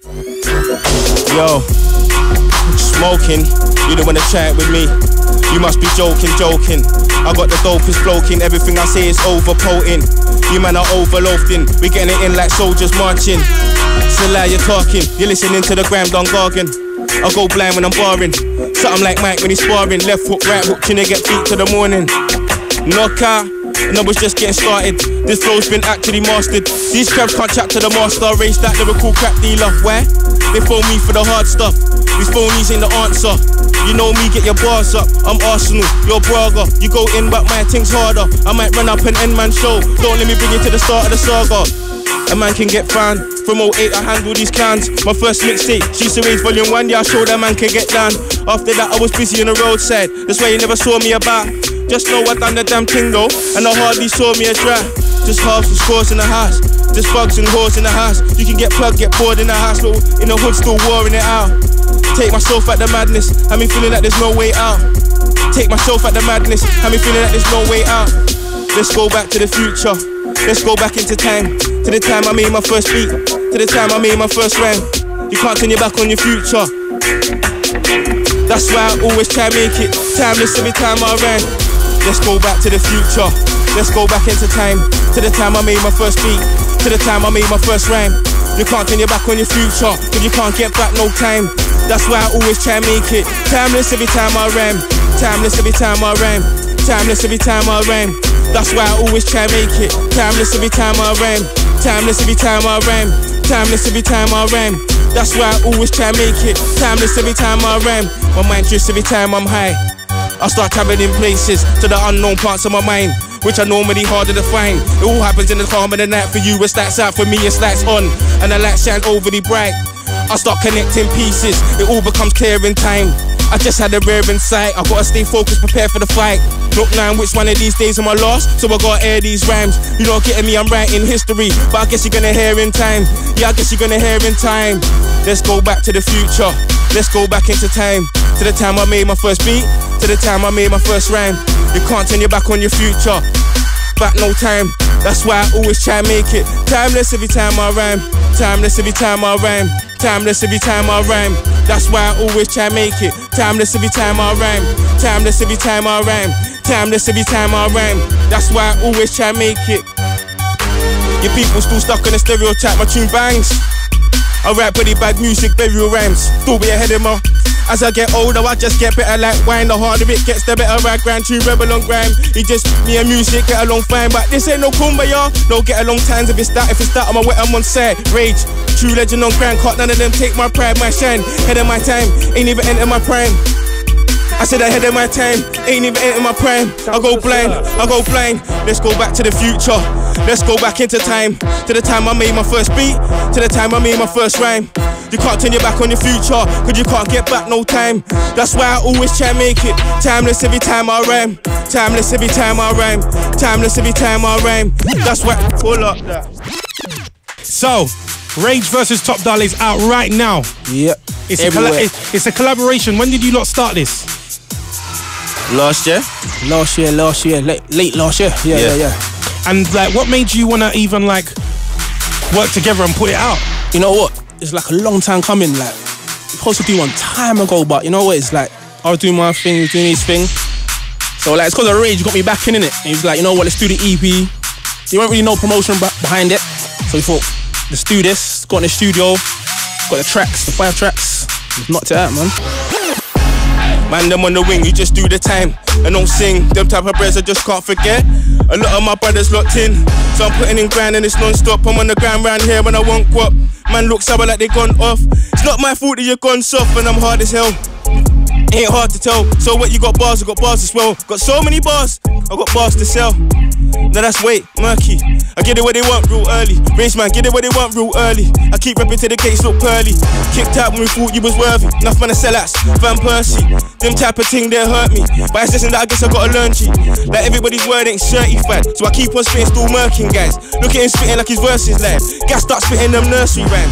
Yo, smoking, you don't wanna chat with me. You must be joking. I got the dopest bloking, everything I say is overpotent. You man are overloading, we getting it in like soldiers marching. So lie you're talking, you're listening to the Grime Don Gargan. I go blind when I'm barring, something like Mike when he's sparring. Left hook, right hook, chin, get feet to the morning. Knockout, and I was just getting started. This flow's been actually mastered. These crabs can't chat to the master. Race that lyrical crap dealer. Why? They phone me for the hard stuff. These phonies ain't the answer. You know me, get your bars up. I'm Arsenal, you're Braga. You go in, but my thing's harder. I might run up an end-man show. Don't let me bring you to the start of the saga. A man can get found. From 08 I handle these clowns. My first mixtape, She's the Rage Volume 1. Yeah, I showed that man can get down. After that I was busy on the roadside. That's why you never saw me about. Just know I done the damn thing though, and I hardly saw me a dry. Just halves and scores in the house, just bugs and whores in the house. You can get plugged, get bored in the house, but in the hood still warring it out. Take myself at the madness, have me feeling like there's no way out. Take myself at the madness, have me feeling like there's no way out. Let's go back to the future, let's go back into time. To the time I made my first beat, to the time I made my first rhyme. You can't turn your back on your future. That's why I always try to make it timeless every time I rhyme. Let's go back to the future, let's go back into time. To the time I made my first beat, to the time I made my first rhyme. You can't turn your back on your future, cause you can't get back no time. That's why I always try to make it timeless every time I rhyme. Timeless every time I rhyme. Timeless every time I rhyme. That's why I always try to make it timeless every time I rhyme. Timeless every time I rhyme. Timeless every time I rhyme. That's why I always try to make it timeless every time I rhyme. My mind drifts every time I'm high. I start traveling places to the unknown parts of my mind, which are normally harder to find. It all happens in the calm of the night. For you it's lights out, for me it's lights on, and the lights shine overly bright. I start connecting pieces, it all becomes clear in time. I just had a rare insight, I gotta stay focused, prepare for the fight. Look now, which one of these days am I lost? So I gotta air these rhymes. You not getting me, I'm writing history, but I guess you're gonna hear in time. Yeah, I guess you're gonna hear in time. Let's go back to the future, let's go back into time. To the time I made my first beat, to the time I made my first rhyme. You can't turn your back on your future, back no time. That's why I always try to make it timeless every time I rhyme. Timeless every time I rhyme. Timeless every time I rhyme. That's why I always try to make it timeless every time I rhyme. Timeless every time I rhyme. Timeless every time I rhyme. That's why I always try to make it. Your people still stuck on the stereotype, my tune bangs. I write pretty bad music, burial rhymes. Still be ahead of my. As I get older, I just get better like wine. The harder it gets, the better I grind. True rebel on grime. It just me and music get along fine. But this ain't no kumbaya, no get along times. If it's that, I'm a wet, I'm on side. Rage, true legend on grind. Can't none of them take my pride, my shine. Head of my time, ain't even enter my prime. I said ahead of my time, ain't even enter my prime. I go blind, I go blind. Let's go back to the future, let's go back into time. To the time I made my first beat, to the time I made my first rhyme. You can't turn your back on your future, cause you can't get back no time. That's why I always try to make it timeless every time I rhyme. Timeless every time I rhyme. Timeless every time I rhyme. That's why I pull up that. So, Rage versus Top Dolla is out right now. Yep. It's a collaboration. When did you lot start this? Last year, late last year. Yeah. And like, what made you wanna even like work together and put it out? You know what? It's like a long time coming. Like, we supposed to do one time ago, but you know what? It's like I was doing my thing, he was doing his thing. So like, it's because of Rage, you got me back in it. And he was like, you know what? Let's do the EP. There weren't really no promotion behind it, so we thought, let's do this. Got in the studio, got the tracks, the 5 tracks. We've knocked it out, man. Man, them on the wing, you just do the time and don't sing. Them type of breads I just can't forget. A lot of my brothers locked in, so I'm putting in grind and it's non-stop. I'm on the grind round here when I want guap. Man look sour like they gone off. It's not my fault that you're gone soft and I'm hard as hell. Ain't hard to tell. So what, you got bars, I got bars as well. Got so many bars, I got bars to sell. Now that's weight, murky. I get it what they want real early. Race man, get it what they want real early. I keep repping till the gates look pearly. Kicked out when we thought you was worthy. Enough man to sell outs, Van Persie. Them type of thing, they hurt me. But it's just that I guess I gotta learn G. Like everybody's word ain't certified, so I keep on spitting, still murking guys. Look at him spitting like his verse is live. Gas start spitting them nursery rhymes.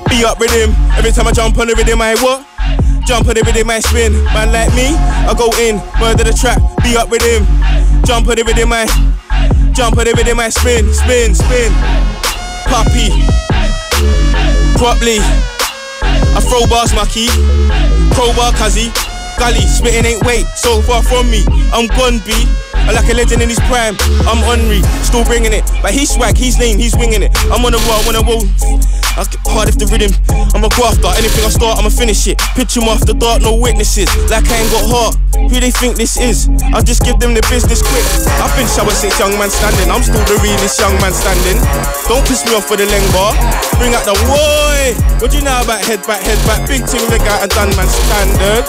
Be up with him. Every time I jump on the rhythm, I what? Jump on the rhythm, I spin. Man like me, I go in, murder the trap. Be up with him. Jump on the rhythm, I spin, spin. Puppy. properly. I throw bars mucky, crowbar cuzzy, gully, spitting ain't weight, so far from me. I'm gone B, I like a legend in his prime. I'm Henry, still bringing it, but he's swag, he's lame, he's winging it. I'm on the roll, when I roll, I get hard if the rhythm. I'm a grafter, anything I start, I'ma finish it. Pitch him off the dark, no witnesses, like I ain't got heart. Who they think this is? I'll just give them the business quick. I've been shower 6 young man standing, I'm still the realest young man standing. Don't piss me off with the leng bar. Bring out the boy. What do you know about head back, big thing leg out and done man standard.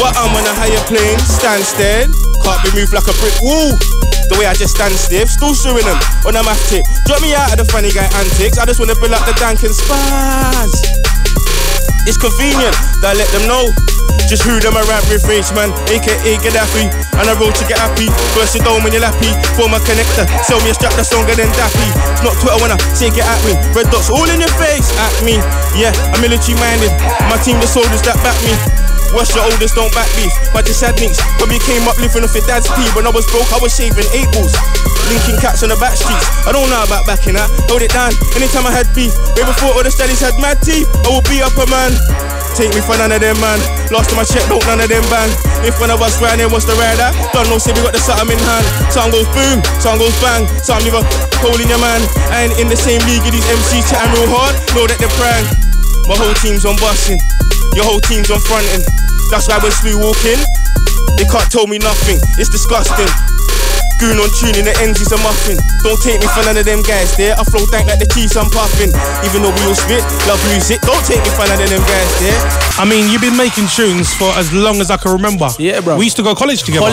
But I'm on a higher plane, stand stead. Can't be moved like a brick wall. The way I just stand stiff, still suing them on a math tip. Drop me out of the funny guy antics, I just wanna build up the dank and spaz. It's convenient that I let them know just who them around with rage man, aka Gaddafi. And I roll to get happy, burst your dome when you're lappy. For my connector, sell me a strap that's stronger than Daffy. It's not Twitter when I say get at me, red dots all in your face, at me. Yeah, I'm military minded, my team the soldiers that back me. Wash your oldest, don't back beef. My just had nicks, probably came up living off your dad's pee. When I was broke, I was shaving 8 balls, linking cats on the back streets. I don't know about backing that, hold it down. Anytime I had beef, way before all the studies had mad teeth, I would be up a man. Take me for none of them, man. Last time I checked, don't none of them bang. If one of us ran in, what's the rider? Don't know, say we got the something in hand. Sound goes boom, sound goes bang. Sound leave a hole in your man. I ain't in the same league with these MCs chatting real hard. Know that they're prang. My whole team's on busting, your whole team's on fronting. That's why when Slew walking, they can't tell me nothing. It's disgusting. Goon on tuning, the ends is a muffin. Don't take me for none of them guys there. I flow dank like the cheese I'm puffing. Even though we all spit, love music. Don't take me for none of them guys there. I mean, you've been making tunes for as long as I can remember. Yeah, bro. We used to go to college together.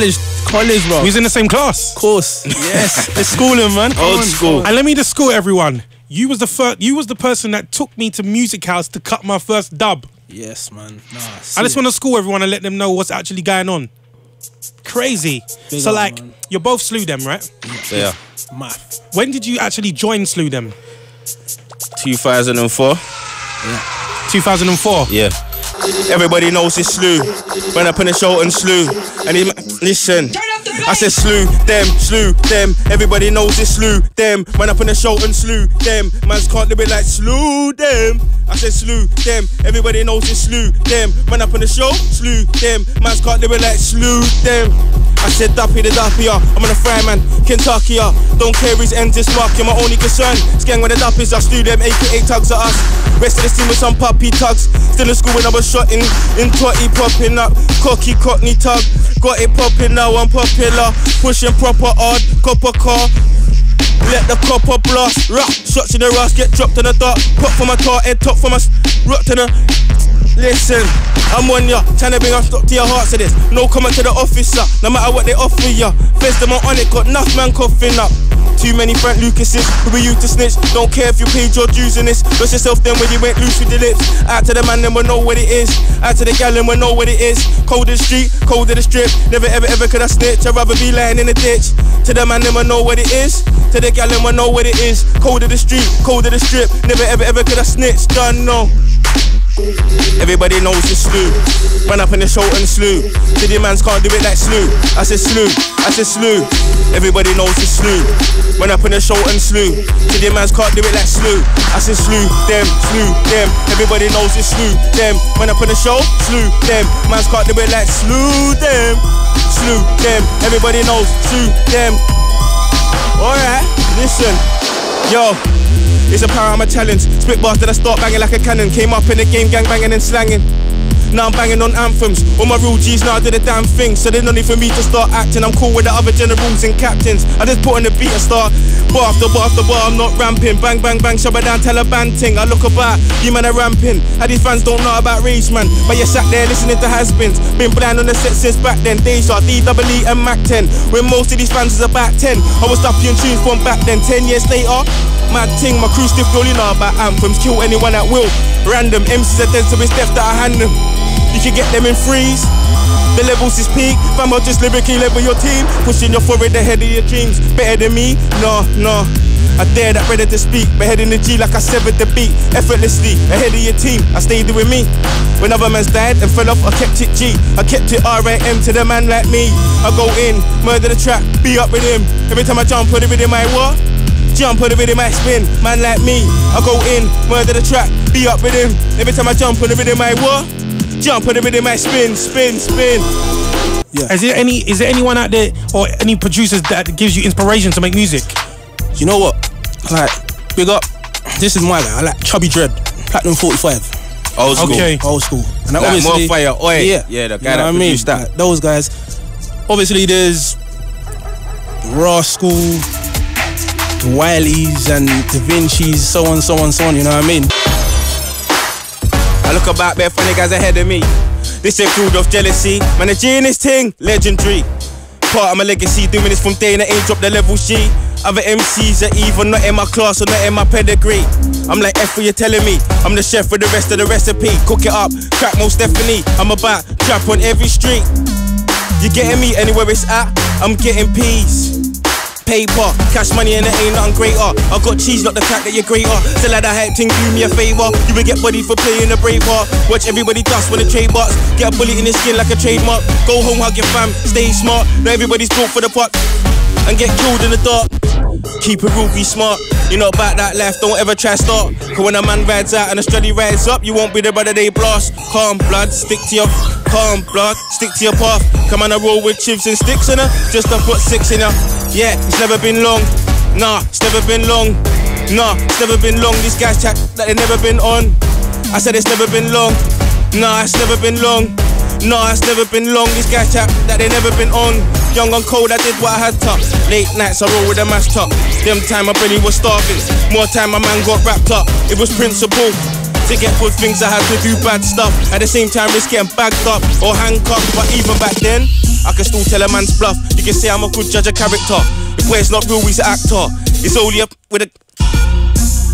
College, bro. We was in the same class. Of course. Yes. It's schooling, man. Old school. And let me just school everyone. You was the person that took me to Music House to cut my first dub. Yes, man. Nah, I just want to school everyone and let them know what's actually going on. Crazy. Big so up, like, man. you're both Slew Dem, right? Yeah. Math. When did you actually join Slew Dem? 2004. 2004? Yeah. Everybody knows it's Slew. When I put a show and Slew. And he, listen, I said Slew Dem. Everybody knows it's Slew Dem. When I put a show and Slew Dem. Mans can't do it like Slew Dem. I said Slew Dem. Everybody knows it's Slew Dem. When I put a show, Slew Dem. Mans can't do it like Slew Dem. I said Duppy the Duppier, I'm on a fry man, Kentucky. Don't care whose ends this mark, you're my only concern. Scan when the Duppies are Slew Dem, aka tugs at us. Rest of the team with some puppy tugs. Still in school when I was shot in totty popping up. Cocky cockney tug, got it popping now, I'm popular. Pushing proper hard, copper car. Let the copper blast, rock, shots in the rust, get dropped in the dark. Pop for my tar, head top for my rock to the. Listen, I'm on ya, trying to bring a stop to your hearts of this. No comment to the officer, no matter what they offer ya. Face them on it, got enough man coughing up. Too many Frank Lucases, who be you to snitch. Don't care if you paid your dues in this. Lost yourself then when you went loose with your lips. Out to the man, then we know what it is. Out to the gal, then we know what it is. Cold in the street, cold in the strip. Never ever could I snitch, I'd rather be lying in the ditch. To the man, then we know what it is. To the gal, then we know what it is. Cold in the street, cold in the strip. Never ever could I snitch, done no. Everybody knows it's Slew. Run up in the show and Slew. City mans can't do it like Slew. I said Slew, I said Slew. Everybody knows it's Slew. Run up in the show and Slew. City mans can't do it like Slew. I said Slew Dem. Everybody knows it's Slew Dem. Run up in the show, Slew Dem. Mans can't do it like Slew Dem. Slew Dem. Everybody knows Slew Dem. Alright, listen, yo. It's a power, I'm a challenge. Spit bars that I start banging like a cannon. Came up in the game, gang banging and slanging. Now I'm banging on anthems. All my real G's now I do the damn thing. So there's no need for me to start acting. I'm cool with the other generals and captains. I just put on the beat and start bar after bar after bar, I'm not ramping. Bang, bang, bang, shove it down, Taliban ting. I look about, you man are ramping. How these fans don't know about rage, man. But you sat there listening to has-beens. Been blind on the set since back then. Deja, DEE and Mac 10. When most of these fans is about 10. I was stuffing tunes from back then. 10 years later, mad ting, my crew stiff, you know about anthems. Kill anyone at will. Random MCs are dead, so it's death that I hand them. You can get them in freeze. The levels is peak. Fam, I'll just lyrically level your team. Pushing your forehead ahead of your dreams. Better than me? No. I dare that ready to speak. But head in the G like I severed the beat. Effortlessly, ahead of your team. I stayed with me. When other mans died and fell off, I kept it G. I kept it R.A.M. to the man like me. I go in, murder the track, be up with him. Every time I jump on the rhythm, I what? Jump on the rhythm, I spin. Man like me, I go in, murder the track, be up with him. Every time I jump on the rhythm, I what? Jump on the rhythm, I spin, spin, spin. Yeah. Is there anyone out there or any producers that gives you inspiration to make music? You know what? Like, big up. This is my guy. I like Chubby Dread, Platinum 45. Old school. Okay. Old school. And like obviously, more fire. Oi. Yeah, the guy that produced that. Like, those guys. Obviously, there's Rascal, the Wileys, and Da Vinci's, so on, so on, so on. You know what I mean? I look about there funny guys ahead of me. This ain't food of jealousy. Man, the G in this thing, legendary. Part of my legacy, doing this from day and I ain't dropped the level G. Other MCs are either not in my class or not in my pedigree. I'm like F what you're telling me. I'm the chef with the rest of the recipe. Cook it up, crack most definitely. I'm about trap on every street. You getting me anywhere it's at? I'm getting peas. Paper, cash money and it ain't nothing greater. I got cheese, not the fact that you're greater. Still like that hype thing, do me a favor. You will get body for playing a brave part. Watch everybody dust when the trade box. Get a bullet in the skin like a trademark. Go home, hug your fam, stay smart. Not everybody's built for the pot and get killed in the dark. Keep it real, be smart. You're not about that life, don't ever try start. Cause when a man rides out and a study rides up, you won't be the brother they blast. Calm blood, stick to your calm blood, stick to your path. Come on, I roll with chips and sticks in her. Just to put 6 in her. Yeah, it's never been long. Nah, it's never been long. Nah, it's never been long. These guys chat that they never been on. I said it's never been long. Nah, it's never been long. Nah, it's never been long. These guys chat that they never been on. Young and cold, I did what I had to. Late nights, I roll with a mash top. Them time my belly was starving. More time my man got wrapped up. It was principle. To get good things, I had to do bad stuff. At the same time, risk getting bagged up or handcuffed. But even back then, I can still tell a man's bluff. You can say I'm a good judge of character. The boy's not real, he's an actor. It's only up with a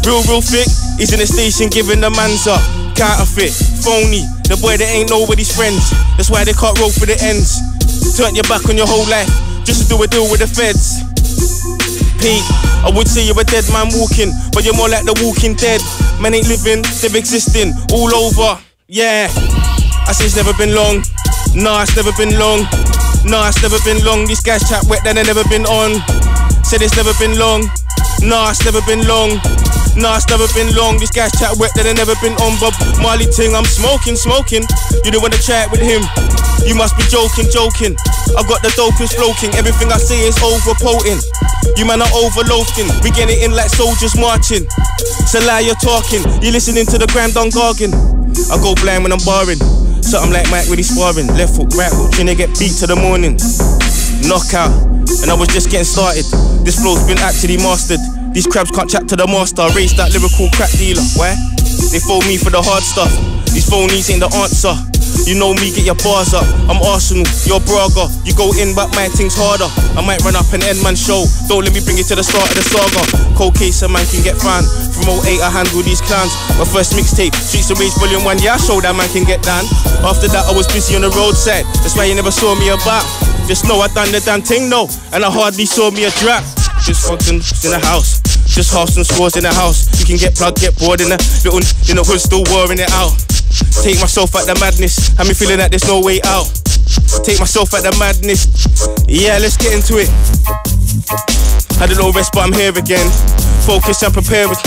real thick. He's in the station giving the man's up. Counterfeit, phony. The boy that ain't nobody's friends. That's why they can't roll for the ends. Turn your back on your whole life just to do a deal with the feds. Pete, I would say you're a dead man walking, but you're more like the walking dead. Man ain't living, they're existing all over. Yeah, I say it's never been long. Nah, it's never been long. Nah, it's never been long. These guys chat wet, then they never been on. Said it's never been long. Nah, it's never been long. Nah, it's never been long. These guys chat wet, then they never been on. Bob Marley ting, I'm smoking. You don't wanna chat with him. You must be joking. I got the dopest floating. Everything I say is overpotent. You man are overloading. We get it in like soldiers marching. It's a lie you're talking. You listening to the Grime Done gargin. I go blind when I'm barring. Something like Mike really sparring. Left hook, right hook, trying to get beat to the morning. Knockout, and I was just getting started. This flow's been actually mastered. These crabs can't chat to the master. Race that lyrical crack dealer. Why? They phone me for the hard stuff. These phonies ain't the answer. You know me, get your bars up. I'm Arsenal, you're Braga. You go in, but my thing's harder. I might run up and end man show. Don't let me bring it to the start of the saga. Cold case, a man can get found. From 08, I handle these clowns. My first mixtape, Streets of Rage Volume 1. Yeah, I showed that man can get down. After that, I was busy on the roadside. That's why you never saw me about. Just know I done the damn thing, no. And I hardly saw me a drop. Just fucking in the house. Just halves and scores in the house. You can get plugged, get bored in the little in the hood, still warring it out. Take myself at the madness. Have me feeling that there's no way out. Take myself at the madness. Yeah, let's get into it. Had a little rest, but I'm here again. Focus and prepare with.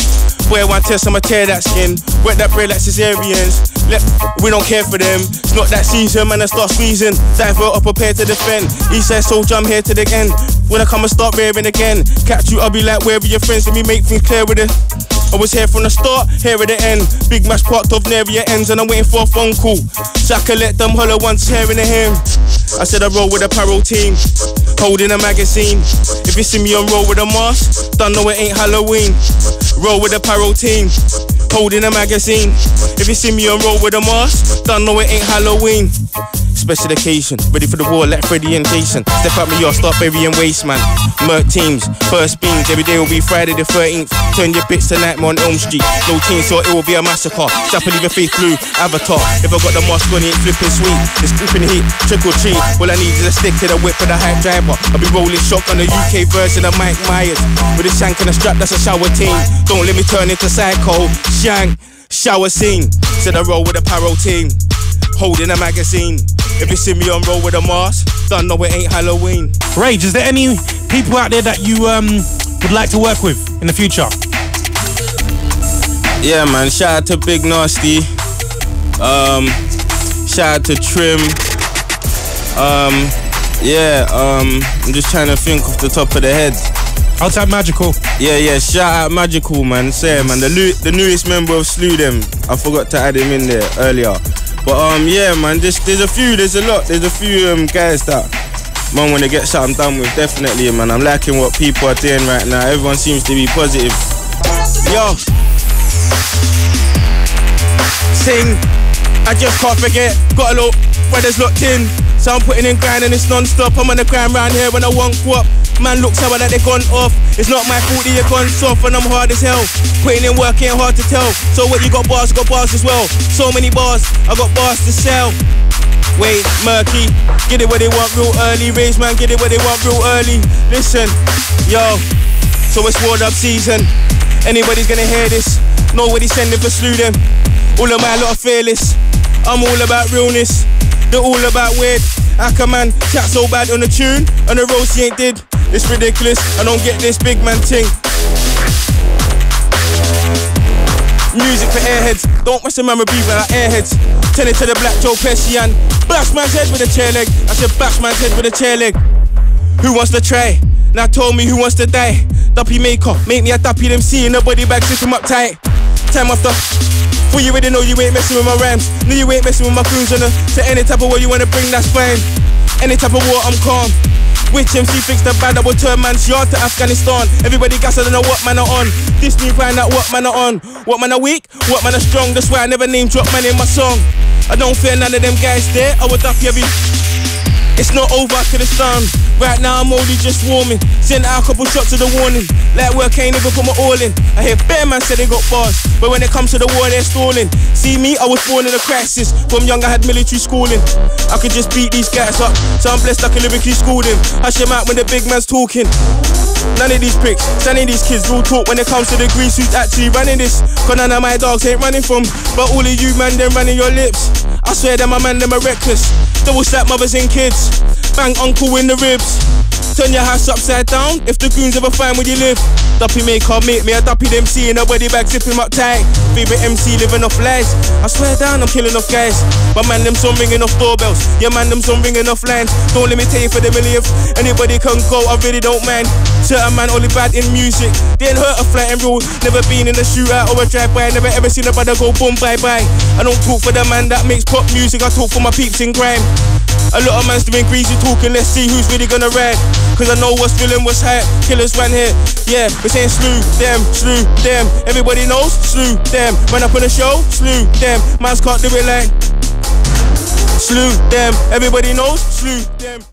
Boy, one test, I'ma tear that skin. Wet that bread like cesareans. We don't care for them. It's not that season, man, I start squeezing. Divert or prepare to defend. Eastside soldier, I'm here to the end. When I come and start rearing again. Catch you, I'll be like, where are your friends? Let me make things clear with it. I was here from the start, here at the end. Big match parked off near your ends, and I'm waiting for a phone call, so I can let them hollow ones here in the hymn. I said I roll with a paro team, holding a magazine. If you see me on roll with a mask, don't know it ain't Halloween. Roll with a paro team, holding a magazine. If you see me on roll with a mask, don't know it ain't Halloween. Special occasion, ready for the war like Freddy and Jason. Step up me yard, start burying waste man. Merc teams, first beams, every day will be Friday the 13th. Turn your bits to Nightmare on Elm Street. No team, so it will be a massacre. Stop and leave your face blue, avatar. If I got the mask on, it ain't flipping sweet. It's gripping heat, trick or treat. All I need is a stick to the whip for the hype driver. I'll be rolling shotgun, the UK version of Mike Myers. With a shank and a strap, that's a shower team. Don't let me turn into psycho. Shank, shower scene. Said I roll with a paro team, holding a magazine. If you see me on roll with a mask, don't know it ain't Halloween. Rage, is there any people out there that you would like to work with in the future? Yeah, man. Shout out to Big Nasty. Shout out to Trim. I'm just trying to think off the top of the head. Outside Magical. Yeah. Shout out Magical, man. Say, man, the newest member of Slew Dem. I forgot to add him in there earlier. But yeah, man. There's a few guys that man want to get something done with. Definitely, man. I'm liking what people are doing right now. Everyone seems to be positive. Yo. Sing. I just can't forget. Got a lot brothers locked in. So I'm putting in grind and it's non-stop. I'm on the grind round here when I want guap. Man looks sour that they gone off. It's not my fault that you're gone soft and I'm hard as hell. Putting in work ain't hard to tell. So what you got bars as well. So many bars, I got bars to sell. Wait, murky, get it where they want real early. Raise man, get it where they want real early. Listen, yo, so it's ward up season. Anybody's gonna hear this. Nobody's sending for Slew Dem. All of my lot are fearless. I'm all about realness. They're all about weird. Aka man, chat so bad on the tune, and the roast he ain't did. It's ridiculous, I don't get this big man ting. Music for airheads, don't mess around with people like airheads. Tell it to the Black Joe Pescian. Bash man's head with a chair leg. I said bash man's head with a chair leg. Who wants to try? Now told me who wants to die. Duppy maker, make me a duppy them see in the body bag, zip him up tight. Time after. For you already know you ain't messing with my rhymes. No, you ain't messing with my crews on the. So any type of war you wanna bring, that's fine. Any type of war, I'm calm. Which MC thinks the bad, I will turn man's yard to Afghanistan. Everybody gas, I don't know what man are on. This new find out what man are on. What man are weak, what man are strong. That's why I never name drop man in my song. I don't fear none of them guys there. I would up every. It's not over to the sun. Right now I'm only just warming. Send out a couple shots of the warning. Like work ain't even put my all in. I hear bear man say they got bars, but when it comes to the war they're stalling. See me, I was born in a crisis. From young I had military schooling. I could just beat these guys up, so I'm blessed I can lyrically school them. Hush them out when the big man's talking. None of these pricks, none of these kids will talk when it comes to the grease who's actually running this. Cause none of my dogs ain't running from. But all of you man, them running your lips. I swear that my man, them are reckless. Double slap mothers and kids. Bang uncle in the ribs. Turn your house upside down if the goons ever find where you live. Duppy maker, make me a duppy MC in a body bag, zip him up tight. Favorite MC living off lies. I swear down, I'm killing off guys. But man, them some ringing off doorbells. Yeah, man, them some ringing off lines. Don't let me tell you for the millionth. Anybody can go, I really don't mind. Certain man only bad in music. They ain't hurt a flight and rule. Never been in a shootout or a drive-by. Never ever seen a brother go boom, bye-bye. I don't talk for the man that makes pop music. I talk for my peeps in grime. A lot of man's doing greasy talking, let's see who's really gonna ride. Cause I know what's feeling, what's hype. Killers ran here, yeah, we're saying Slew Dem. Everybody knows Slew Dem. Run up on the show, Slew Dem. Mans can't do it like Slew Dem. Everybody knows Slew Dem.